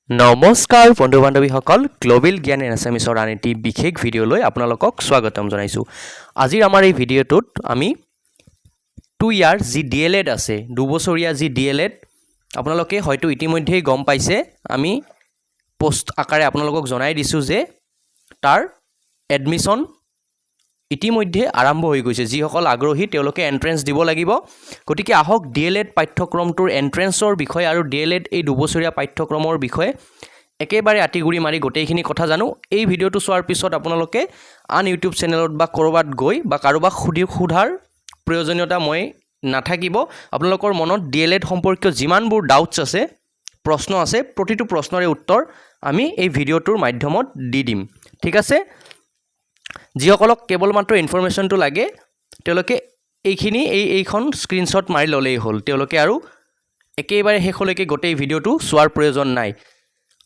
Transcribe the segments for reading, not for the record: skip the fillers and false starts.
নমস্কাৰ বন্ধু বান্ধৱীসকল গ্লোবেল জ্ঞান এণ্ড আছামিছৰ আন এটি বিশেষ ভিডিঅ'লৈ আপোনালোকক স্বাগতম জনাইছোঁ। আজিৰ আমাৰ এই ভিডিঅ'টোত আমি 2 ইয়াৰ যি D.el.ed আছে, 2 বছৰীয়া যি D.el.ed আপোনালোকে হয়তো ইতিমধ্যেই গম পাইছে। আমি পোষ্ট আকাৰে আপোনালোকক জনাই দিছোঁ যে তাৰ এডমিশ্যন ইতিমধ্যে আৰম্ভ হৈ গৈছে। যিসকল আগ্ৰহী তেওঁলোকে এন্ট্ৰেন্স দিব লাগিব। গতিকে আহক D.el.ed পাঠ্যক্ৰমটোৰ এন্ট্ৰেন্সৰ বিষয়ে আৰু D.el.ed এই 2 বছৰীয়া পাঠ্যক্ৰমৰ বিষয়ে একেবাৰে আটিগুৰি মাৰি গোটেইখিনি কথা জানো। এই ভিডিঅ'টো চোৱাৰ পিছত আপোনালোকে আন ইউটিউব চেনেলত বা ক'ৰবাত গৈ বা কাৰোবাক সোধাৰ প্ৰয়োজনীয়তা মই নাথাকিব। আপোনালোকৰ মনত D.el.ed সম্পৰ্কীয় যিমানবোৰ ডাউটছ আছে, প্ৰশ্ন আছে, প্ৰতিটো প্ৰশ্নৰে উত্তৰ আমি এই ভিডিঅ'টোৰ মাধ্যমত দি দিম। ঠিক আছে, যিসকলক কেৱল মাত্ৰ ইনফৰমেশ্যনটো লাগে তেওঁলোকে এইখন স্ক্ৰীনশ্বট মাৰি ল'লেই হ'ল। তেওঁলোকে আৰু একেবাৰে শেষলৈকে গোটেই ভিডিঅ'টো চোৱাৰ প্ৰয়োজন নাই।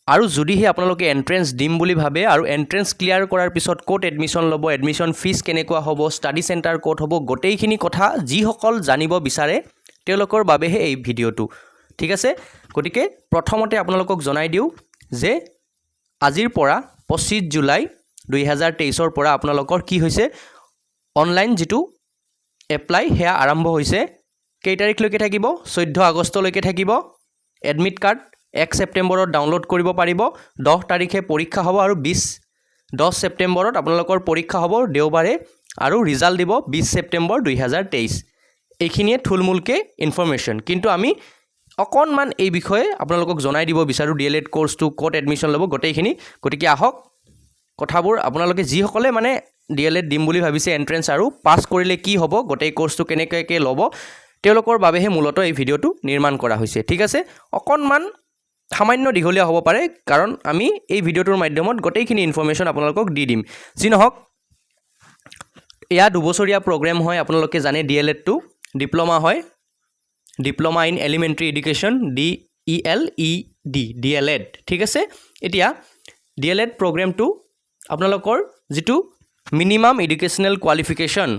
আৰু যদিহে আপোনালোকে এন্ট্ৰেন্স দিম বুলি ভাবে আৰু এন্ট্ৰেন্স ক্লিয়াৰ কৰাৰ পিছত ক'ত এডমিশ্যন ল'ব, এডমিশ্যন ফিজ কেনেকুৱা হ'ব, ষ্টাডি চেণ্টাৰ ক'ত হ'ব, গোটেইখিনি কথা যিসকল জানিব বিচাৰে তেওঁলোকৰ বাবেহে এই ভিডিঅ'টো। ঠিক আছে, গতিকে প্ৰথমতে আপোনালোকক জনাই দিওঁ যে আজিৰ পৰা 25 জুলাই 2023 পৰা আপোনালোকৰ কি হৈছে, অনলাইন যিটো এপ্লাই সেয়া আৰম্ভ হৈছে। কেই তাৰিখলৈকে থাকিব? 14 আগষ্টলৈকে থাকিব। এডমিট কাৰ্ড 1 ছেপ্টেম্বৰত ডাউনলোড কৰিব পাৰিব। 10 তাৰিখে পৰীক্ষা হ'ব আৰু 10 ছেপ্টেম্বৰত আপোনালোকৰ পৰীক্ষা হ'ব দেওবাৰে আৰু ৰিজাল্ট দিব 20 ছেপ্টেম্বৰ 2023। এইখিনিয়ে থুলমূলকৈ ইনফৰমেশ্যন, কিন্তু আমি অকণমান এই বিষয়ে আপোনালোকক জনাই দিব বিচাৰোঁ D.el.ed কোৰ্চটো ক'ত এডমিশ্যন ল'ব গোটেইখিনি। গতিকে আহক কথাবোৰ আপোনালোকে যিসকলে মানে D.el.ed দিম বুলি ভাবিছে এন্ট্ৰেন্স আৰু পাছ কৰিলে কি হ'ব, গোটেই কোৰ্চটো কেনেকৈ ল'ব, তেওঁলোকৰ বাবেহে মূলতঃ এই ভিডিঅ'টো নিৰ্মাণ কৰা হৈছে। ঠিক আছে, অকণমান সামান্য দীঘলীয়া হ'ব পাৰে কাৰণ আমি এই ভিডিঅ'টোৰ মাধ্যমত গোটেইখিনি ইনফৰমেশ্যন আপোনালোকক দি দিম। যি নহওক, এয়া 2 বছৰীয়া প্ৰগ্ৰেম হয়। আপোনালোকে জানে D.el.edটো ডিপ্ল'মা হয়, diploma in elementary education, D.el.ed, D.el.ed। ঠিক আছে, এতিয়া D.el.ed প্ৰগ্ৰেমটো আপোনালোকৰ যিটো মিনিমাম এডুকেশ্যনেল কোৱালিফিকেশ্যন,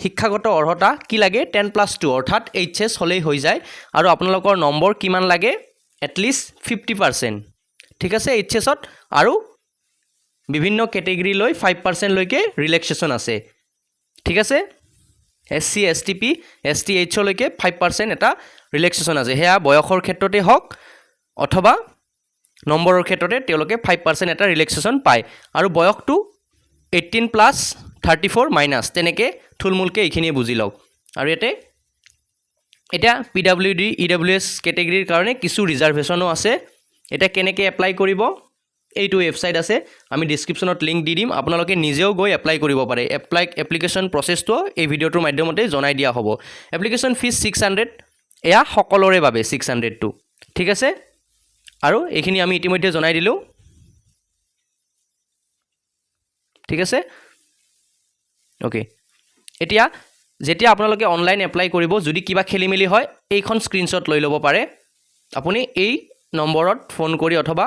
শিক্ষাগত অৰ্হতা কি লাগে, 10+2 অৰ্থাৎ HS হ'লেই হৈ যায়। আৰু আপোনালোকৰ নম্বৰ কিমান লাগে, এটলিষ্ট 50%। ঠিক আছে, HSত আৰু বিভিন্ন কেটেগৰীলৈ 5% লৈকে ৰিলেক্সেশ্যন আছে। ঠিক আছে, SC, STP, STH লৈকে 5% এটা ৰিলেক্সেশ্যন আছে। সেয়া বয়সৰ ক্ষেত্ৰতে হওক অথবা নম্বৰৰ ক্ষেত্ৰতে তেওঁলোকে 5% এটা ৰিলেক্সেশ্যন পায়। আৰু বয়সটো 18+34- তেনেকৈ থুলমূলকৈ এইখিনিয়ে বুজি লওক। আৰু এতিয়া PWD, EWS কেটেগৰীৰ কাৰণে কিছু ৰিজাৰ্ভেশ্যনো আছে। এতিয়া কেনেকৈ এপ্লাই কৰিব, এইটো ৱেবছাইট আছে, আমি ডিছক্ৰিপশ্যনত লিংক দি দিম। আপোনালোকে নিজেও গৈ এপ্লাই কৰিব পাৰে। এপ্লিকেশ্যন প্ৰচেছটো এই ভিডিঅ'টোৰ মাধ্যমতে জনাই দিয়া হ'ব। এপ্লিকেশ্যন ফিজ 600, এয়া সকলোৰে বাবে 600টো। ঠিক আছে, আৰু এইখিনি আমি ইতিমধ্যে জনাই দিলোঁ। ঠিক আছে, অ'কে। এতিয়া যেতিয়া আপোনালোকে অনলাইন এপ্লাই কৰিব, যদি কিবা খেলি মেলি হয় এইখন স্ক্ৰীনশ্বট লৈ ল'ব পাৰে। আপুনি এই নম্বৰত ফোন কৰি অথবা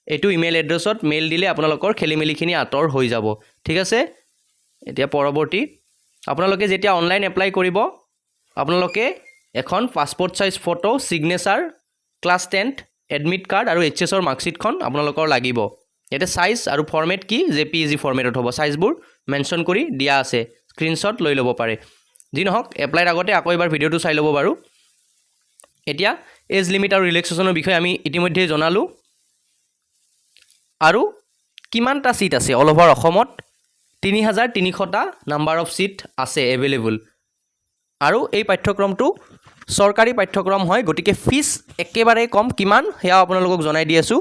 এইটো ইমেইল এড্ৰেছত মেইল দিলে আপোনালোকৰ খেলি মেলিখিনি আঁতৰ হৈ যাব। ঠিক আছে, এতিয়া পৰৱৰ্তী, আপোনালোকে যেতিয়া অনলাইন এপ্লাই কৰিব আপোনালোকে এখন passport size photo, signature, class 10, admit card আৰু HSৰ মাৰ্কশ্বিটখন আপোনালোকৰ লাগিব। ইয়াতে চাইজ আৰু ফৰ্মেট কি, JPEG ফৰ্মেটত হ'ব। চাইজবোৰ মেনশ্যন কৰি দিয়া আছে, স্ক্ৰীনশ্বট লৈ ল'ব পাৰে। যি নহওক, এপ্লাইৰ আগতে আকৌ এবাৰ ভিডিঅ'টো চাই ল'ব বাৰু। এতিয়া এজ লিমিট আৰু ৰিলেক্সেশ্যনৰ বিষয়ে আমি ইতিমধ্যে জনালোঁ। আৰু কিমানটা ছিট আছে অল অভাৰ অসমত, 3300টা নাম্বাৰ অফ ছিট আছে এভেইলেবল। আৰু এই পাঠ্যক্ৰমটো চৰকাৰী পাঠ্যক্ৰম হয়, গতিকে ফিজ একেবাৰে কম। কিমান সেয়াও আপোনালোকক জনাই দি আছোঁ।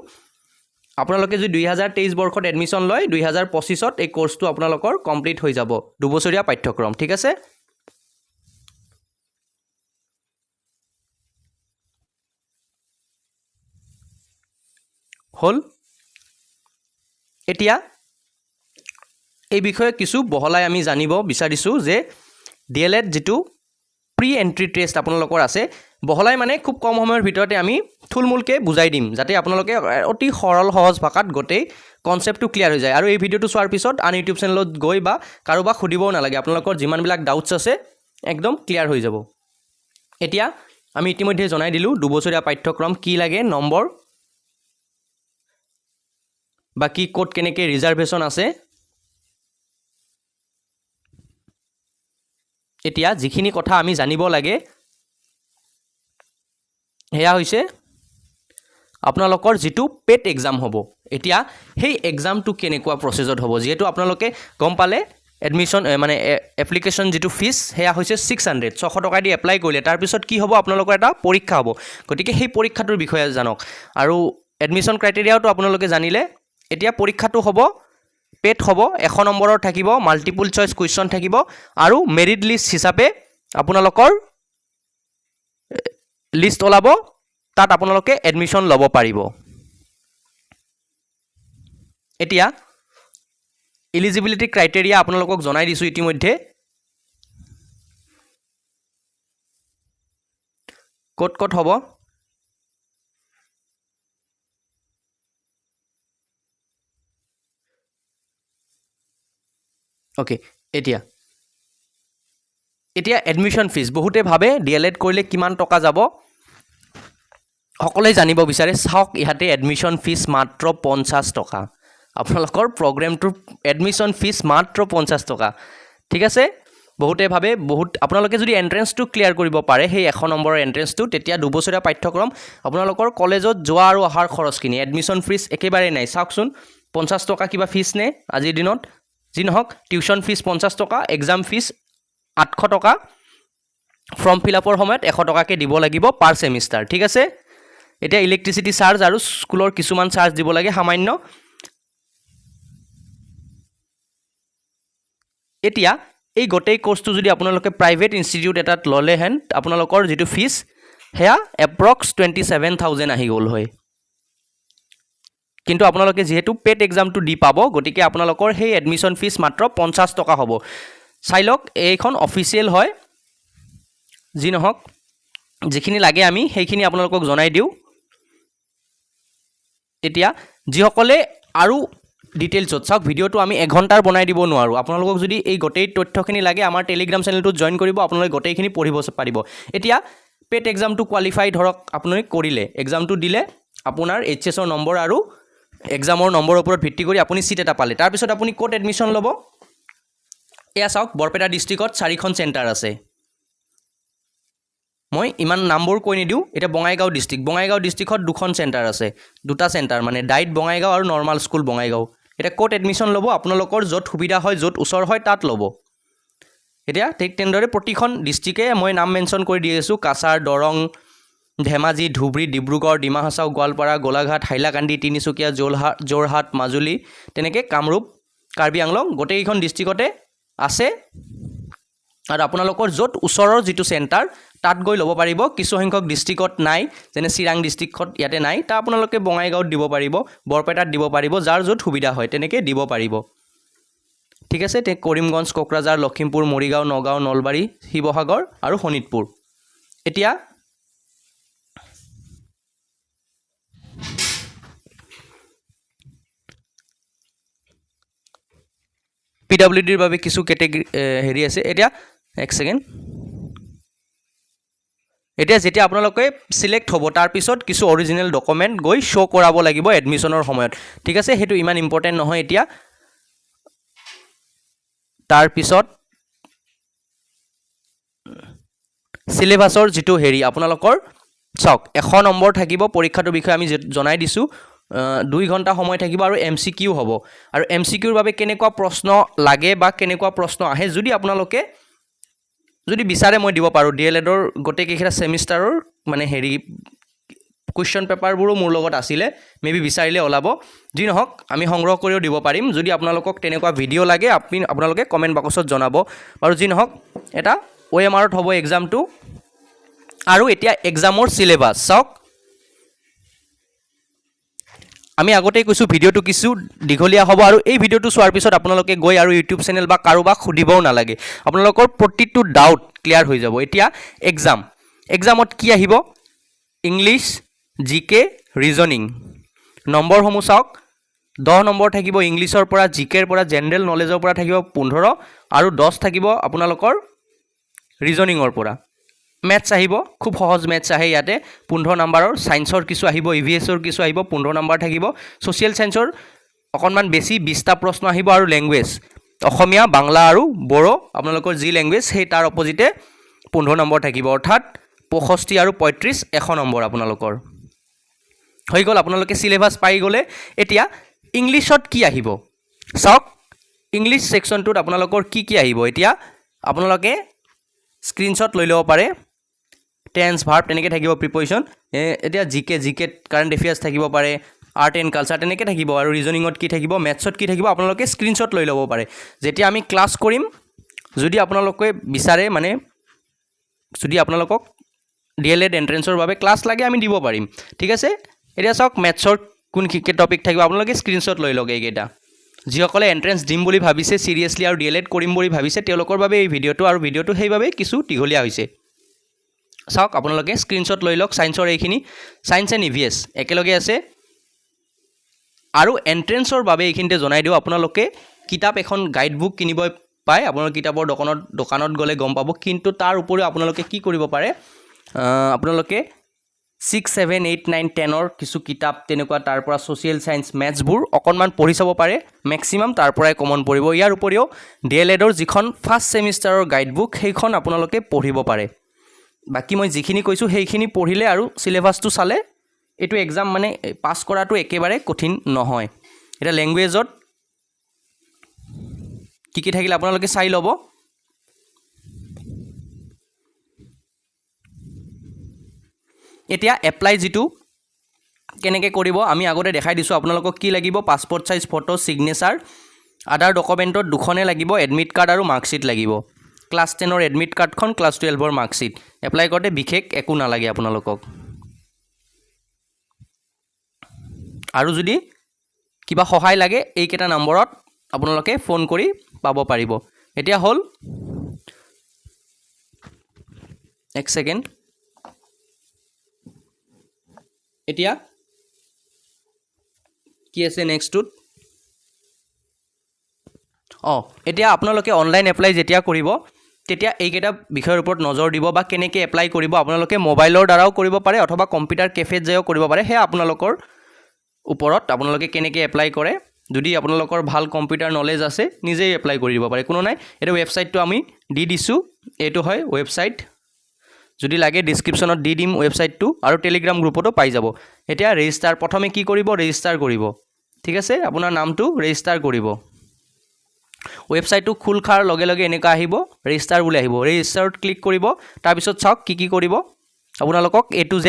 আপোনালোকে যদি 2023 বৰ্ষত এডমিশ্যন লয়, 2025ত এই কোৰ্চটো আপোনালোকৰ কমপ্লিট হৈ যাব, 2 বছৰীয়া পাঠ্যক্ৰম। ঠিক আছে, হ'ল। এতিয়া এই বিষয়ে কিছু বহলাই আমি জানিব বিচাৰিছোঁ যে D.el.ed যিটো প্ৰি এণ্ট্ৰি টেষ্ট আপোনালোকৰ আছে, বহলাই মানে খুব কম সময়ৰ ভিতৰতে আমি থুলমূলকৈ বুজাই দিম, যাতে আপোনালোকে অতি সৰল সহজ ভাষাত গোটেই কনচেপ্টটো ক্লিয়াৰ হৈ যায়। আৰু এই ভিডিঅ'টো চোৱাৰ পিছত আন ইউটিউব চেনেলত গৈ বা কাৰোবাক সুধিবও নালাগে, আপোনালোকৰ যিমানবিলাক ডাউটছ আছে একদম ক্লিয়াৰ হৈ যাব। এতিয়া আমি ইতিমধ্যে জনাই দিলোঁ 2 বছৰীয়া পাঠ্যক্ৰম কি লাগে, নম্বৰ বাকি ক'ত কেনেকৈ ৰিজাৰ্ভেশ্যন আছে এতিয়া যিখিনি কথা আমি জানিব লাগে হেয়া হৈছে আপোনালোকৰ যেটো পেট এক্সাম হ'ব এতিয়া সেই এক্সামটো কেনেকুৱা প্ৰসেছত হ'ব যেটো আপোনালোকে গম পালে এডমিশন মানে এপ্লিকেশন যেটো ফিস হেয়া হৈছে 600 টকা দি এপ্লাই কৰিলে তাৰ পিছত কি হ'ব আপোনালোকৰ এটা পৰীক্ষা হ'ব গতিকে সেই পৰীক্ষাটোৰ বিষয়ে জানক আৰু এডমিশন ক্ৰাইটেৰিয়াটো আপোনালোকে জানিলে এতিয়া পৰীক্ষাটো হ'ব পেট হ'ব 100 নম্বৰৰ থাকিব মাল্টিপল চইচ কুৱেশ্যন থাকিব আৰু মেৰিট লিষ্ট হিচাপে আপোনালোকৰ লিষ্ট ওলাব তাত আপোনালোকে এডমিশন ল'ব পাৰিব এতিয়া এলিজিবিলিটি ক্ৰাইটেৰিয়া আপোনালোকক জনাই দিছো ইতিমধ্যে ক'ত হ'ব ওকে এতিয়া এডমিশন ফিস বহুতে ভাবে D.el.ed কৰিলে কিমান টকা যাব সকলোৱে জানিব বিচাৰে চাওক ইহাতে এডমিশন ফিস মাত্ৰ 50 টকা আপোনালোকৰ প্ৰগ্ৰামটোৰ এডমিশন ফিস মাত্ৰ 50 টকা ঠিক আছে বহুতে ভাবে বহুত আপোনালোকে যদি এন্ট্ৰেন্সটো ক্লিয়াৰ কৰিব পাৰে সেই 100 নম্বৰৰ এন্ট্ৰেন্সটো তেতিয়া দুবছৰীয়া পাঠ্যক্ৰম আপোনালোকৰ কলেজত যোৱা আৰু অহাৰ খৰচখিনি এডমিশন ফিস একেবাৰে নাই চাওকচোন 50 টকা কিবা ফিস নে আজিৰ দিনত যি নহওক টিউশন ফিস 50 টকা এক্সাম ফিস 800 টকা ফৰ্ম ফিল আপৰ সময়ত 100 টকাকে দিব লাগিব পাৰ সেমিস্টাৰ ঠিক আছে এতিয়া ইলেক্ট্ৰিসিটি চাৰ্জ আৰু স্কুলৰ কিছুমান চাৰ্জ দিব লাগে সামান্য এতিয়া এই গোটেই কোৰ্সটো যদি আপোনালোকে প্ৰাইভেট ইনষ্টিটিউট এটাত ললে হেন আপোনালোকৰ যেটো ফিস হেয়া এপ্ৰক্স 27000 আহি গল হয় কিন্তু আপোনালোকে যেহেতু পেট এক্সামটো দি পাব গতিকে আপোনালোকৰ সেই এডমিশন ফিস মাত্ৰ 50 টকা হ'ব চাইলক এইখন অফিচিয়েল হয় যি নহওক যিখিনি লাগে আমি সেইখিনি আপোনালোকক জনাই দিও এতিয়া যিসকলে আৰু ডিটেইলছত চাওক ভিডিওটো আমি 1 ঘণ্টাৰ বনাই দিব নোৱাৰো আপোনালোকক যদি এই গোটেই তথ্যখিনি লাগে আমাৰ টেলিগ্ৰাম চেনেলটো জয়েন কৰিব আপোনালোকে গোটেইখিনি পঢ়িব পাৰিব এতিয়া পেট এক্সামটো কোৱালিফাই ধৰক আপোনালোকে কৰিলে এক্সামটো দিলে আপোনাৰ এইচএছৰ নম্বৰ আৰু এক্সামৰ নম্বৰৰ ওপৰত ভিত্তি কৰি আপুনি সিট এটা পালে তাৰ পিছত আপুনি কোট এডমিশন ল'ব এয়া চাওক বৰপেটা ডিস্ট্ৰিক্টত 4খন চেণ্টাৰ আছে মই ইমান নম্বৰ কৈ নিদিও এটা বঙাইগাঁও ডিস্ট্ৰিক্টত দুখন চেণ্টাৰ আছে দুটা চেণ্টাৰ মানে D.el.ed বঙাইগাঁও আৰু নৰ্মাল স্কুল বঙাইগাঁও এটা কোট এডমিশন ল'ব আপোনালোকৰ য'ত সুবিধা হয় য'ত ওচৰ হয় তাত ল'ব এতিয়া ঠিক তেনেদৰে প্ৰতিখন ডিস্ট্ৰিক্টে মই নাম মেনশন কৰি দি আছো কাছাৰ দৰং ধেমাজি ধুবৰী ডিব্ৰুগড় ডিমা হাছাও গোৱালপাৰা গোলাঘাট হাইলাকান্দি তিনিচুকীয়া যোৰহাট মাজুলী তেনেকৈ কামৰূপ কাৰ্বি আংলং গোটেইখন ডিস্ট্ৰিক্টতে আছে আৰু আপোনালোকৰ য'ত ওচৰৰ যেটো চেণ্টাৰ তাত গৈ ল'ব পাৰিব কিছু সংখ্যক ডিস্ট্ৰিক্টত নাই যেনে চিৰাং ডিস্ট্ৰিক্টত ইয়াতে নাই তা আপোনালোকে বঙাইগাঁৱত দিব পাৰিব বৰপেটাত দিব পাৰিব যাৰ য'ত সুবিধা হয় তেনেকৈ দিব পাৰিব ঠিক আছে তে কৰিমগঞ্জ কোকৰাঝাৰ লখিমপুৰ মৰিগাঁও নগাঁও নলবাৰী শিৱসাগৰ আৰু শোণিতপুৰ এতিয়া PWD ৰ বাবে কিছু কেটেগৰী হেৰি আছে এতিয়া এক সেকেন্ড এতিয়া যেতিয়া আপোনালোকে সিলেক্ট হ'ব তাৰ পিছত কিছু অৰিজিনাল ডকুমেন্ট গৈ শো কৰাব লাগিব এডমিশনৰ সময়ত ঠিক আছে হেতু ইমান ইম্পৰ্টেন্ট নহয় এতিয়া তাৰ পিছত সিলেবাসৰ যেটো হেৰি আপোনালোকৰ চাওক 100 নম্বৰ থাকিব পৰীক্ষাটোৰ বিষয়ে আমি জনাই দিছো 2 ঘণ্টা সময় থাকিব আৰু এমসিকিউ হ'ব আৰু এমসিকিউৰ বাবে কেনেকুৱা প্ৰশ্ন লাগে বা কেনেকুৱা প্ৰশ্ন আহে যদি আপোনালোকে যদি বিচাৰে মই দিব পাৰো D.el.ed ৰ গোটেই কেইটা সেমিস্টাৰৰ মানে হেৰি কোৱেশ্চন পেপাৰবোৰো মোৰ লগত আছিলে মেবি বিচাৰিলে ওলাব যি নহওক আমি সংগ্ৰহ কৰিও দিব পাৰিম যদি আপোনালোকক তেনেকুৱা ভিডিও লাগে আপোনালোকে কমেন্ট বক্সত জনাব আৰু যি নহওক এটা OMRত হ'ব এক্সামটো আৰু এতিয়া এক্সামৰ সিলেবাস চাওক আমি আগতে কৈছো ভিডিওটো কিছু দীঘলীয়া হ'ব আৰু এই ভিডিওটো চোৱাৰ পিছত আপোনালোকে গৈ আৰু ইউটিউব চেনেল বা কাৰোবাক খুদিবও নালাগে আপোনালোকৰ প্ৰতিটো ডাউট ক্লিয়াৰ হৈ যাব এতিয়া এক্সামত কি আহিব ইংলিশ জিকে ৰিজনিং নম্বৰ সমূহ চাওক 10 নম্বৰ থাকিব ইংলিশৰ পৰা জিকেৰ পৰা জেনাৰেল নলেজৰ পৰা থাকিব 15 আৰু 10 থাকিব আপোনালোকৰ ৰিজনিংৰ পৰা ম্যাথছ আহিব খুব সহজ ম্যাথছ আহে ইয়াতে 15 নম্বৰৰ সায়েন্সৰ কিছু আহিব ইভিএছৰ কিছু আহিব 15 নম্বৰ থাকিব সোশ্যাল সায়েন্সৰ অকণমান বেছি 20টা প্ৰশ্ন আহিব আৰু ল্যাঙ্গুৱেজ অসমীয়া বাংলা আৰু বড়ো আপোনালোকৰ যি ল্যাঙ্গুৱেজ সেই তাৰ অপজিটে 15 নম্বৰ থাকিব অৰ্থাৎ 65 আৰু 35 100 নম্বৰ আপোনালোকৰ হৈ গ'ল আপোনালোকে সিলেবাস পাই গ'লে এতিয়া ইংলিছত কি আহিব চাওক ইংলিশ সেকশনটোত আপোনালোকৰ কি আহিব এতিয়া আপোনালোকে স্ক্ৰিনশ্বট লৈ ল'ব পাৰে টেন্স ভাৰ্ব তেনেকৈ থাকিব প্ৰিপজিশন এতিয়া জিকে কাৰেণ্ট এফেয়াৰ্স থাকিব পাৰে আৰ্ট এণ্ড কালচাৰ তেনেকৈ থাকিব আৰু ৰিজনিঙত কি থাকিব মেথছত কি থাকিব আপোনালোকে স্ক্ৰিনশ্বট লৈ ল'ব পাৰে যেতিয়া আমি ক্লাছ কৰিম যদি আপোনালোকে বিচাৰে মানে যদি আপোনালোকক D.el.ed এন্ট্ৰেন্সৰ বাবে ক্লাছ লাগে আমি দিব পাৰিম ঠিক আছে এতিয়া চাওক মেথছৰ কোন কি টপিক থাকিব আপোনালোকে স্ক্ৰিনশ্বট লৈ লওক এইকেইটা যিসকলে এন্ট্ৰেন্স দিম বুলি ভাবিছে সিৰিয়াসলি আৰু D.el.ed কৰিম বুলি ভাবিছে তেওঁলোকৰ বাবে এই ভিডিঅ'টো আৰু ভিডিঅ'টো সেইভাবে কিছু দীঘলীয়া হৈছে চাওক আপোনালোকে স্ক্ৰিনশ্বট লৈ লওক সায়েন্সৰ এইখিনি সায়েন্স এণ্ড ইভিএছ একেলগে আছে আৰু এন্ট্ৰেন্সৰ বাবে এইখিনিতে জনাই দিও আপোনালোকে কিতাপ এখন গাইড বুক কিনিব পায় আপোনালোকে কিতাপৰ দোকানত গ'লে গম পাব কিন্তু তাৰ উপৰিও আপোনালোকে কি কৰিব পাৰে আপোনালোকে 6 7 8 9 10 ৰ কিছু কিতাপ তেনেকুৱা তাৰ পৰা সোশ্যাল সায়েন্স ম্যাথছবোৰ অকণমান পঢ়ি চাব পাৰে ম্যাক্সিমাম তাৰ পৰাই কমন পৰিব ইয়াৰ উপৰিও D.el.ed ৰ যিখন ফাৰ্ষ্ট সেমিষ্টাৰৰ গাইড বুক সেইখন আপোনালোকে পঢ়িব পাৰে বাকি মই যিখিনি কৈছো সেইখিনি পঢ়িলে আৰু সিলেবাসটো চালে এটো এক্সাম মানে পাস কৰাটো একেবাৰে কঠিন নহয় এটা ল্যাঙ্গুৱেজত কি থাকিলে আপোনালোকে চাই ল'ব এতিয়া এপ্লাই যেটো কেনেকৈ কৰিব আমি আগতে দেখাই দিছো আপোনালোকক কি লাগিব পাসপোৰ্ট সাইজ ফটো সিগনেচাৰ আদাৰ ডকুমেন্টত দুখনে লাগিব এডমিট কাৰ্ড আৰু মাৰ্কশিট লাগিব ক্লাস 10 ৰ এডমিট কাৰ্ডখন ক্লাস 12 ৰ মাৰ্কশিট এপ্লাই কৰতে বিশেষ একো নালাগে আপোনালোকক আৰু যদি কিবা সহায় লাগে এইকেটা নম্বৰত আপোনালোকে ফোন কৰি পাব পাৰিব এতিয়া হল এক সেকেন্ড এতিয়া কি আছে নেক্সটত এতিয়া আপোনালোকে অনলাইন এপ্লাই যেতিয়া কৰিব তেতিয়া এইকেটা বিষয়ৰ ওপৰত নজৰ দিব বা কেনেকৈ এপ্লাই কৰিব আপোনালোকে মোবাইলৰ দ্বাৰাও কৰিব পাৰে অথবা কম্পিউটাৰ কেফেত যায়ও কৰিব পাৰে হে আপোনালোকৰ ওপৰত আপোনালোকে কেনেকৈ এপ্লাই কৰে যদি আপোনালোকৰ ভাল কম্পিউটাৰ নলেজ আছে নিজেই এপ্লাই কৰি দিব পাৰে কোনো নাই এটা ওয়েবসাইটটো আমি দি দিছো এটো হয় ওয়েবসাইট যদি লাগে ডেসক্ৰিপচনত দি দিম ওয়েবসাইটটো আৰু টেলিগ্ৰাম গ্ৰুপতো পাই যাব এতিয়া ৰেজিষ্টাৰ প্ৰথমে কি কৰিব ৰেজিষ্টাৰ কৰিব ঠিক আছে আপোনাৰ নামটো ৰেজিষ্টাৰ কৰিব ওয়েবসাইটটো খুল খাৰ লগে লগে এনেকা আহিব ৰেজিষ্টাৰ বুলি আহিব ৰেজিষ্টাৰত ক্লিক কৰিব তাৰ পিছত চাওক কি কৰিব আপোনালোকক A to Z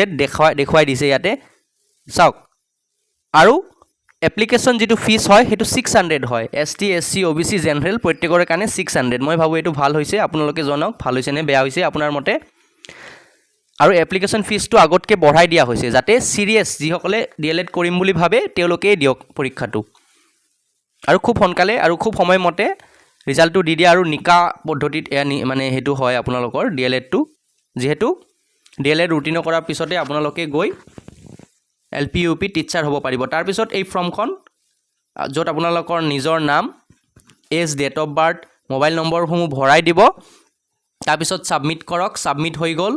দেখুৱাই দিছে ইয়াতে চাওক আৰু এপ্লিকেশন যেটো ফিস হয় হেতু 600 হয় ST SC OBC জেনাৰেল প্ৰত্যেকৰ কাৰণে 600 মই ভাবো এটো ভাল হৈছে আপোনালোকে জনক ভাল হৈছে নে বেয়া হৈছে আপোনাৰ মতে আৰু এপ্লিকেশন ফিসটো আগতকে বঢ়াই দিয়া হৈছে যাতে সিৰিয়াস যিসকলে D.el.ed কৰিম বুলি ভাবে তেওঁলোকে দিয়ক পৰীক্ষাটো আৰু খুব সোনকালে আৰু খুব সময়মতে ৰিজাল্টটো দি দিয়া আৰু নিকা পদ্ধতিত মানে হেতু হয় আপোনালোকৰ D.el.ed টো যেহেতু D.el.ed ৰুটিন কৰাৰ পিছতে আপোনালোকে গৈ LP UP টিচাৰ হ'ব পাৰিব তাৰ পিছত এই ফৰ্মখন যত আপোনালোকৰ নিজৰ নাম age date of birth mobile number সমূহ ভৰাই দিব তাৰ পিছত সাবমিট কৰক সাবমিট হৈ গল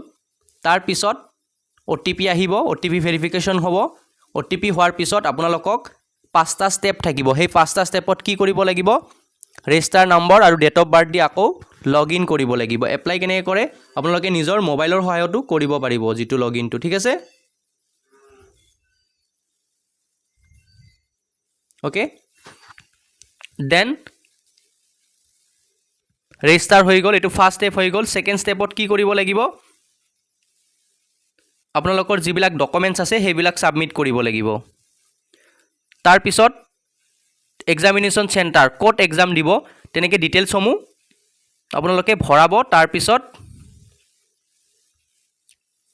তাৰ পিছত OTP আহিব OTP ভেৰিফিকেশন হ'ব OTP হোৱাৰ পিছত আপোনালোকক পাঁচটা স্টেপ থাকিব সেই পাঁচটা স্টেপত কি কৰিব লাগিব ৰেজিষ্টাৰ নম্বৰ আৰু ডেট অফ বাৰ্থ দি আকৌ লগইন কৰিব লাগিব এপ্লাই কেনে কৰে আপোনালোকে নিজৰ মোবাইলৰ সহায়তো কৰিব পাৰিব যেটো লগইনটো ঠিক আছে ওকে দেন ৰেজিষ্টাৰ হৈ গল এটো ফাৰ্স্ট স্টেপ হৈ গল সেকেন্ড স্টেপত কি কৰিব লাগিব আপোনালোকৰ যিবিলাক ডকুমেন্টস আছে সেইবিলাক সাবমিট কৰিব লাগিব তাৰ পিছত এক্সামিনেশন সেন্টাৰ কোড এক্সাম দিব তেনেকৈ ডিটেইলছ সমূহ আপোনালোকে ভৰাব তাৰ পিছত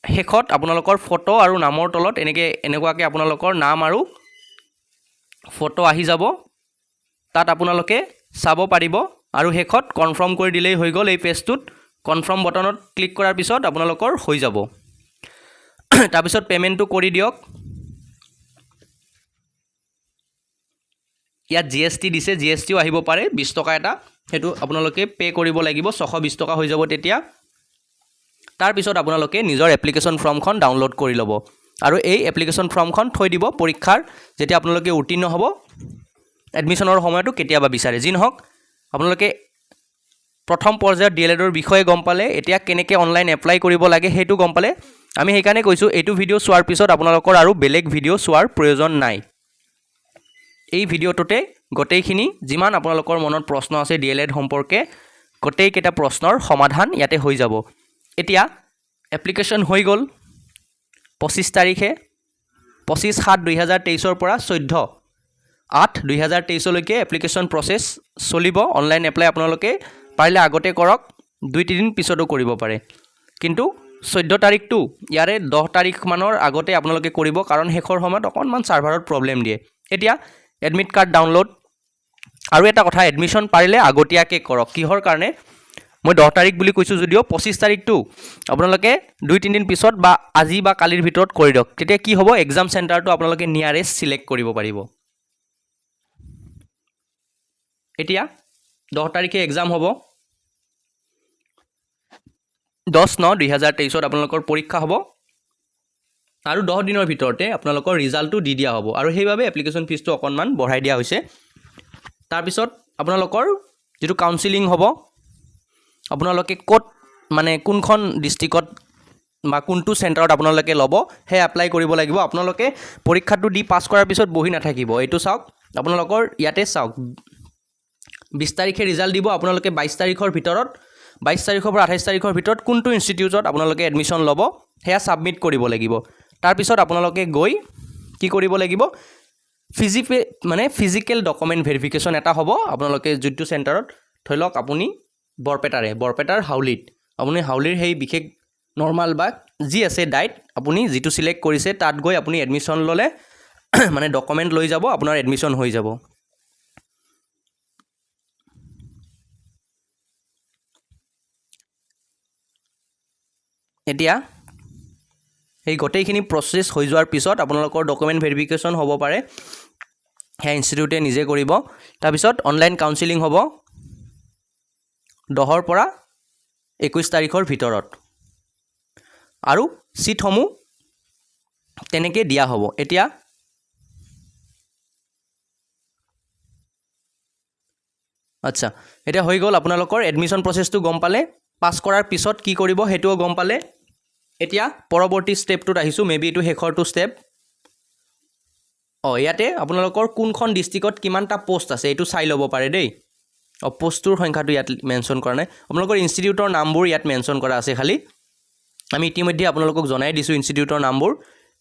হেকত আপোনালোকৰ ফটো আৰু নামৰ তলত এনেকুৱাকৈ আপোনালোকৰ নাম আৰু ফটো আহি যাব তাত আপোনালোকে চাব পাৰিব আৰু হেকত কনফাৰ্ম কৰি দিলেই হৈ গল এই পেজটোত কনফাৰ্ম বটনত ক্লিক কৰাৰ পিছত আপোনালোকৰ হৈ যাব তাৰ পিছত পেমেন্টটো কৰি দিয়ক ইয়াত GST দিছে GSTও আহিব পাৰে 20 টকা এটা হেতু আপোনালোকে পে কৰিব লাগিব 620 টকা হৈ যাব তেতিয়া তাৰ পিছত আপোনালোকে নিজৰ এপ্লিকেশন ফৰ্মখন ডাউনলোড কৰি ল'ব আৰু এই এপ্লিকেশন ফৰ্মখন থৈ দিব পৰীক্ষাৰ যেতিয়া আপোনালোকে উত্তীৰ্ণ হ'ব এডমিশ্যনৰ সময়তো কেতিয়াবা বিচাৰে যি নহওক আপোনালোকে প্ৰথম পৰ্যায়ত D.el.ed বিষয়ে গম পালে এতিয়া কেনেকৈ অনলাইন এপ্লাই কৰিব লাগে সেইটো গম পালে আমি সেইকাৰণে কৈছোঁ এইটো ভিডিঅ' চোৱাৰ পিছত আপোনালোকৰ আৰু বেলেগ ভিডিঅ' চোৱাৰ প্ৰয়োজন নাই এই ভিডিঅ'টোতে গোটেইখিনি যিমান আপোনালোকৰ মনত প্ৰশ্ন আছে D.el.ed সম্পৰ্কে গোটেইকেইটা প্ৰশ্নৰ সমাধান ইয়াতে হৈ যাব এতিয়া এপ্লিকেশ্যন হৈ গ'ল 25 তাৰিখে 25/7/2023 পৰা 14/8/2023 লৈকে এপ্লিকেশ্যন প্ৰচেছ চলিব অনলাইন এপ্লাই আপোনালোকে পাৰিলে আগতে কৰক 2-3 দিন পিছতো কৰিব পাৰে কিন্তু 14 তাৰিখটো ইয়াৰে 10 তাৰিখ মানৰ আগতে আপোনালোকে কৰিব কাৰণ শেষৰ সময়ত অকণমান সাৰ্ভাৰত প্ৰব্লেম দিয়ে এতিয়া এডমিট কাৰ্ড ডাউনলোড আৰু এটা কথা এডমিশ্যন পাৰিলে আগতীয়াকৈ কৰক কিহৰ কাৰণে মই 10 তাৰিখ বুলি কৈছোঁ যদিও 25 তাৰিখটো আপোনালোকে 2-3 দিন পিছত বা আজি বা কালিৰ ভিতৰত কৰি দিয়ক তেতিয়া কি হ'ব এক্সাম চেণ্টাৰটো আপোনালোকে নিয়াৰেষ্ট সিলেক্ট কৰিব পাৰিব এতিয়া 10 তাৰিখে এক্সাম হ'ব 10/9/2023 আপোনালোকৰ পৰীক্ষা হ'ব আৰু 10 দিনৰ ভিতৰতে আপোনালোকৰ ৰিজাল্টটো দি দিয়া হ'ব আৰু সেইভাবে এপ্লিকেশ্যন ফিজটো অকণমান বঢ়াই দিয়া হৈছে তাৰ পিছত আপোনালোকৰ যেটো কাউন্সেলিং হ'ব আপোনালোকে কোট মানে কোনখন ডিস্ট্ৰিক্টত বা কোনটো চেণ্টাৰত আপোনালোকে ল'ব হে এপ্লাই কৰিব লাগিব আপোনালোকে পৰীক্ষাটো দি পাছ কৰাৰ পিছত বহি নাথাকিব এইটো চাওক আপোনালোকৰ ইয়াতে চাওক 20 তাৰিখে ৰিজাল্ট দিব আপোনালোকে 22 তাৰিখৰ ভিতৰত 22 তাৰিখৰ পৰা 28 তাৰিখৰ ভিতৰত কোনটো ইনষ্টিটিউটত আপোনালোকে এডমিশ্যন ল'ব হেয়া সাবমিট কৰিব লাগিব তাৰ পিছত আপোনালোকে গৈ কি কৰিব লাগিব ফিজিক্যাল ডকুমেন্ট ভেৰিফিকেশ্যন এটা হ'ব আপোনালোকে যুটটো চেণ্টাৰত ধৰিলক আপুনি বৰপেটাৰ হাউলিত আপুনি হাউলিৰ সেই বিশেষ নৰ্মাল বা যি আছে ডাইট আপুনি যেটো সিলেক্ট কৰিছে তাত গৈ আপুনি এডমিশ্যন ল'লে মানে ডকুমেন্ট লৈ যাব আপোনাৰ এডমিশ্যন হৈ যাব এতিয়া এই গোটেইখিনি প্ৰসেস হৈ যোৱাৰ পিছত আপোনালোকৰ ডকুমেন্ট ভেৰিফিকেশ্যন হ'ব পাৰে হে ইনষ্টিটিউটে নিজে কৰিব তাৰ পিছত অনলাইন কাউন্সেলিং হ'ব 10 পৰা 21 তাৰিখৰ ভিতৰত আৰু সিটসমূহ তেনেকৈ দিয়া হ'ব এতিয়া আচ্ছা এটা হৈ গ'ল আপোনালোকৰ এডমিশ্যন প্ৰসেসটো গম পালে পাস কৰাৰ পিছত কি কৰিব হেতুও গম পালে এতিয়া পৰৱৰ্তী ষ্টেপটোত আহিছো মেবি এটো শেষৰটো ষ্টেপ ইয়াতে আপোনালোকৰ কোনখন ডিস্ট্ৰিক্টত কিমানটা পোষ্ট আছে এটো চাই ল'ব পাৰে দেই পোষ্টৰ সংখ্যাটো ইয়াত মেনশন কৰা নাই আপোনালোকৰ ইনষ্টিটিউটৰ নামবোৰ ইয়াত মেনশন কৰা আছে খালি আমি ইতিমধ্যে আপোনালোকক জনাই দিছো ইনষ্টিটিউটৰ নামবোৰ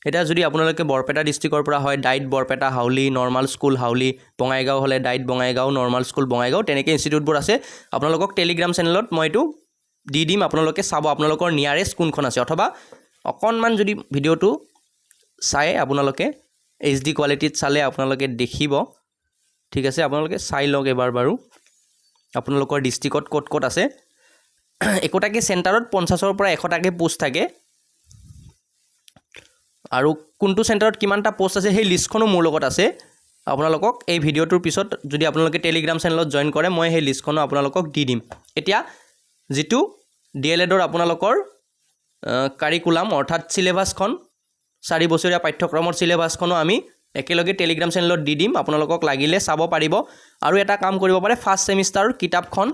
এটা যদি আপোনালোকে বৰপেটা ডিস্ট্ৰিক্টৰ পৰা হয় ডাইট বৰপেটা হাউলি নৰ্মাল স্কুল হাউলি বঙাইগাঁও হলে DIET Bongaigaon normal school Bongaigaon তেনেকৈ ইনষ্টিটিউটবোৰ আছে আপোনালোকক টেলিগ্ৰাম চেনেলত মই এটো দি দিম আপোনালোকে চাব আপোনালোকৰ নিয়াৰেষ্ট কোনখন আছে অথবা অকণমান যদি ভিডিওটো চাই আপোনালোকে HD কোৱালিটিত চালে আপোনালোকে দেখিব ঠিক আছে আপোনালোকে চাই লওক এবাৰ বাৰু আপোনালোকৰ ডিস্ট্ৰিক্টত ক'ত আছে একোটাকে চেণ্টাৰত 50ৰ পৰা 100টাকে পোষ্ট থাকে আৰু কোনটো চেণ্টাৰত কিমানটা পোষ্ট আছে সেই লিষ্টখনো মোৰ লগত আছে আপোনালোকক এই ভিডিওটোৰ পিছত যদি আপোনালোকে টেলিগ্ৰাম চেনেলত জয়েন কৰে মই সেই লিষ্টখনো আপোনালোকক দি দিম এতিয়া যেটো D.el.ed আপোনালোকৰ কাৰিকুলাম অৰ্থাৎ সিলেবাসখন 4 বছৰীয়া পাঠ্যক্ৰমৰ সিলেবাসখনো আমি একেলগে টেলিগ্ৰাম চেনেলত দি দিম আপোনালোকক লাগিলে চাব পাৰিব আৰু এটা কাম কৰিব পাৰে ফাৰ্স্ট সেমিষ্টাৰৰ কিতাপখন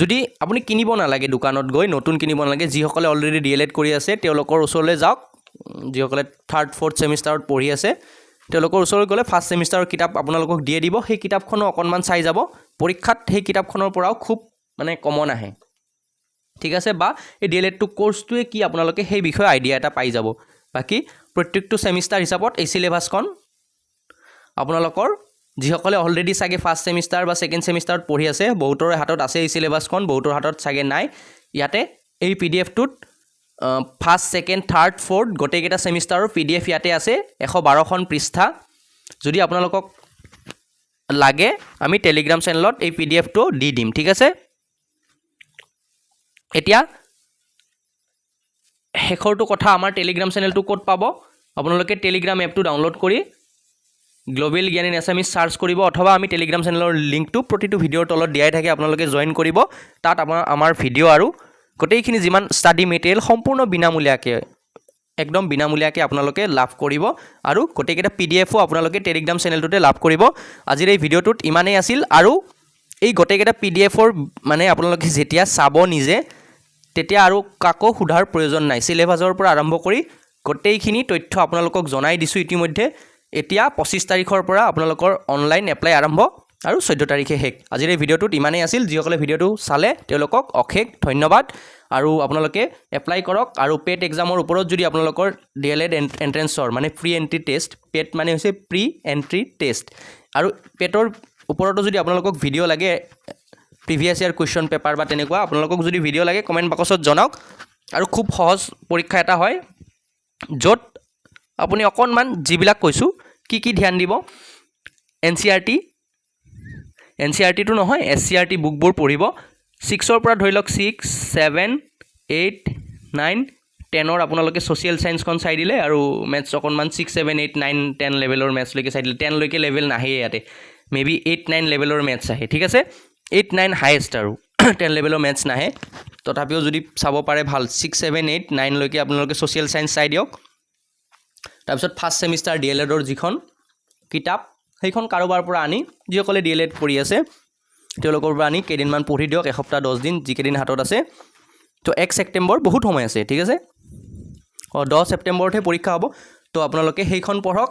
যদি আপুনি কিনিব নালাগে দোকানত গৈ নতুন কিনিব নালাগে যিসকলে অলৰেডি D.el.ed কৰি আছে তেওঁলোকৰ ওচৰলৈ যাওক যিসকলে 3rd 4th সেমিষ্টাৰত পঢ়ি আছে তেওঁলোকৰ ওচৰলৈ গ'লে ফাৰ্স্ট সেমিষ্টাৰৰ কিতাপ আপোনালোকক দিয়ে দিব সেই কিতাপখনো অকণমান চাই যাব পৰীক্ষাত সেই কিতাপখনৰ পৰাও খুব মানে কমন আহে ঠিক আছে বা এই D.el.ed কোৰ্সটোৱে কি আপোনালোকে সেই বিষয়ে আইডিয়া এটা পাই যাব বাকি প্ৰত্যেকটো সেমিষ্টাৰ হিচাপত এই সিলেবাসখন আপোনালোকৰ যিসকলে অলৰেডি সাগে ফাৰ্স্ট সেমিষ্টাৰ বা সেকেন্ড সেমিষ্টাৰত পঢ়ি আছে বহুতৰ হাতত আছে এই সিলেবাসখন বহুতৰ হাতত সাগে নাই ইয়াতে এই PDF টোত ফাৰ্স্ট সেকেন্ড থাৰ্ড ফৰ্থ গোটেইকেইটা সেমিষ্টাৰৰ PDF ইয়াতে আছে 112খন পৃষ্ঠা যদি আপোনালোকক লাগে আমি টেলিগ্ৰাম চেনেলত এই PDF টো দি দিম ঠিক আছে এতিয়া শেষৰটো কথা আমাৰ টেলিগ্ৰাম চেনেলটো ক'ত পাব আপোনালোকে টেলিগ্ৰাম এপটো ডাউনলোড কৰি গ্লোবেল জ্ঞান ইন আছামিজ সাৰ্চ কৰিব অথবা আমি টেলিগ্ৰাম চেনেলৰ লিংকটো প্ৰতিটো ভিডিওৰ তলত দিয়াই থাকে আপোনালোকে জয়েন কৰিব তাত আমাৰ ভিডিও আৰু গোটেইখিনি যিমান ষ্টাডি মেটেৰিয়েল সম্পূৰ্ণ বিনামূলীয়াকৈ একদম বিনামূলীয়াকৈ আপোনালোকে লাভ কৰিব আৰু গোটেইকেইটা PDFও আপোনালোকে টেলিগ্ৰাম চেনেলটোতে লাভ কৰিব আজিৰ এই ভিডিঅ'টোত ইমানেই আছিল আৰু এই গোটেইকেইটা PDFৰ মানে আপোনালোকে যেতিয়া চাব নিজে তেতিয়া আৰু কাকো সোধাৰ প্ৰয়োজন নাই সিলেবাছৰ পৰা আৰম্ভ কৰি গোটেইখিনি তথ্য আপোনালোকক জনাই দিছোঁ ইতিমধ্যে এতিয়া 25 তাৰিখৰ পৰা আপোনালোকৰ অনলাইন এপ্লাই আৰম্ভ আৰু 14 তাৰিখে শেষ আজিৰ এই ভিডিঅ'টোত ইমানেই আছিল যিসকলে ভিডিঅ'টো চালে তেওঁলোকক অশেষ ধন্যবাদ আৰু আপোনালোকে এপ্লাই কৰক আৰু পেট এক্সামৰ ওপৰত যদি আপোনালোকৰ D.el.ed এন্ট্ৰেন্সৰ মানে প্ৰি এন্ট্ৰি টেষ্ট পেট মানে হৈছে প্ৰি এন্ট্ৰি টেষ্ট আৰু পেটৰ ওপৰতো যদি আপোনালোকক ভিডিঅ' লাগে প্ৰিভিয়াছ ইয়াৰ কুৱেশ্যন পেপাৰ বা তেনেকুৱা আপোনালোকক যদি ভিডিঅ' লাগে কমেণ্ট বক্সত জনাওক আৰু খুব সহজ পৰীক্ষা এটা হয় য'ত আপুনি অকণমান যিবিলাক কৈছোঁ কি ধ্যান দিব NCERT টো নহয় SCERT বুকবোৰ পঢ়িব 6ৰ পৰা ধৰি লওক 6, 7, 8, 9, 10ৰ আপোনালোকে ছ'চিয়েল ছায়েন্সখন চাই দিলে আৰু মেথছ অকণমান 6, 7, 8, 9, 10 লেভেলৰ মেথছলৈকে চাই দিলে 10 লৈকে লেভেল নাহে ইয়াতে মেবি 8, 9 লেভেলৰ মেথছ আহে ঠিক আছে 8, 9 হাইয়েষ্ট আৰু 10 লেভেলৰ মেথছ নাহে তথাপিও যদি চাব পাৰে ভাল 6, 7, 8, 9 লৈকে আপোনালোকে ছ'চিয়েল ছায়েন্স চাই দিয়ক তাৰপিছত ফাৰ্ষ্ট ছেমিষ্টাৰ D.el.ed যিখন কিতাপ সেইখন কাৰোবাৰ পৰা আনি যিসকলে D.el.ed পঢ়ি আছে তেওঁলোকৰ পৰা আনি কেইদিনমান পঢ়ি দিয়ক এসপ্তাহ 10 দিন যিকেইদিন হাতত আছে তো 1 ছেপ্টেম্বৰ বহুত সময় আছে ঠিক আছে 10 ছেপ্টেম্বৰতহে পৰীক্ষা হ'ব তো আপোনালোকে সেইখন পঢ়ক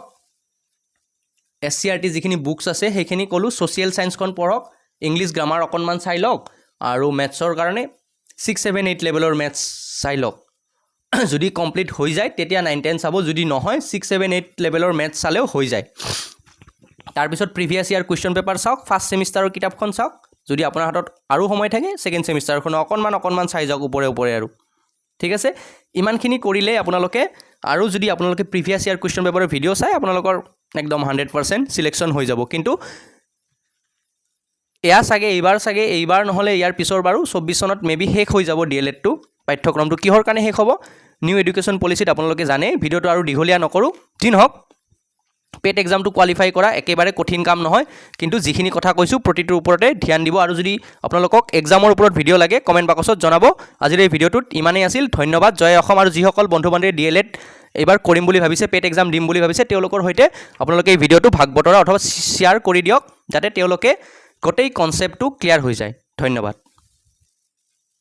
SCERT যিখিনি বুকছ আছে সেইখিনি ক'লোঁ ছ'চিয়েল ছায়েন্সখন পঢ়ক ইংলিছ গ্ৰামাৰ অকণমান চাই লওক আৰু মেথছৰ কাৰণে 6, 7, 8 লেভেলৰ মেথছ চাই লওক যদি কমপ্লিট হৈ যায় তেতিয়া 9, 10 চাব যদি নহয় 6, 7, 8 লেভেলৰ মেথছ চালেও হৈ যায় তাৰপিছত প্ৰিভিয়াছ ইয়াৰ কুৱেশ্যন পেপাৰ চাওক ফাৰ্ষ্ট ছেমিষ্টাৰৰ কিতাপখন চাওক যদি আপোনাৰ হাতত আৰু সময় থাকে ছেকেণ্ড ছেমিষ্টাৰখন অকণমান চাই যাওক ওপৰে আৰু ঠিক আছে ইমানখিনি কৰিলে আপোনালোকে আৰু যদি আপোনালোকে প্ৰিভিয়াছ ইয়াৰ কুৱেশ্যন পেপাৰৰ ভিডিঅ' চাই আপোনালোকৰ একদম 100% সিলেকশ্যন হৈ যাব কিন্তু এয়া এইবাৰ নহ'লে ইয়াৰ পিছৰ বাৰো 24 চনত মেবি শেষ হৈ যাব D.el.ed টো পাঠ্যক্ৰমটো কিহৰ কাৰণে শেষ হ'ব নিউ এডুকেশ্যন পলিচিত আপোনালোকে জানে ভিডিঅ'টো আৰু দীঘলীয়া নকৰোঁ যি নহওক পেট এক্সামটো কোৱালিফাই কৰা একেবাৰে কঠিন কাম নহয় কিন্তু যিখিনি কথা কৈছোঁ প্ৰতিটোৰ ওপৰতে ধ্যান দিব আৰু যদি আপোনালোকক এক্সামৰ ওপৰত ভিডিঅ' লাগে কমেণ্ট বক্সত জনাব আজিৰ এই ভিডিঅ'টোত ইমানেই আছিল ধন্যবাদ জয় অসম আৰু যিসকল বন্ধু বান্ধৱীয়ে D.el.ed এইবাৰ কৰিম বুলি ভাবিছে পেট এক্সাম দিম বুলি ভাবিছে তেওঁলোকৰ সৈতে আপোনালোকে এই ভিডিঅ'টো ভাগ বতৰা অথবা শ্বেয়াৰ কৰি দিয়ক যাতে তেওঁলোকে গোটেই কনচেপ্টটো ক্লিয়াৰ হৈ যায় ধন্যবাদ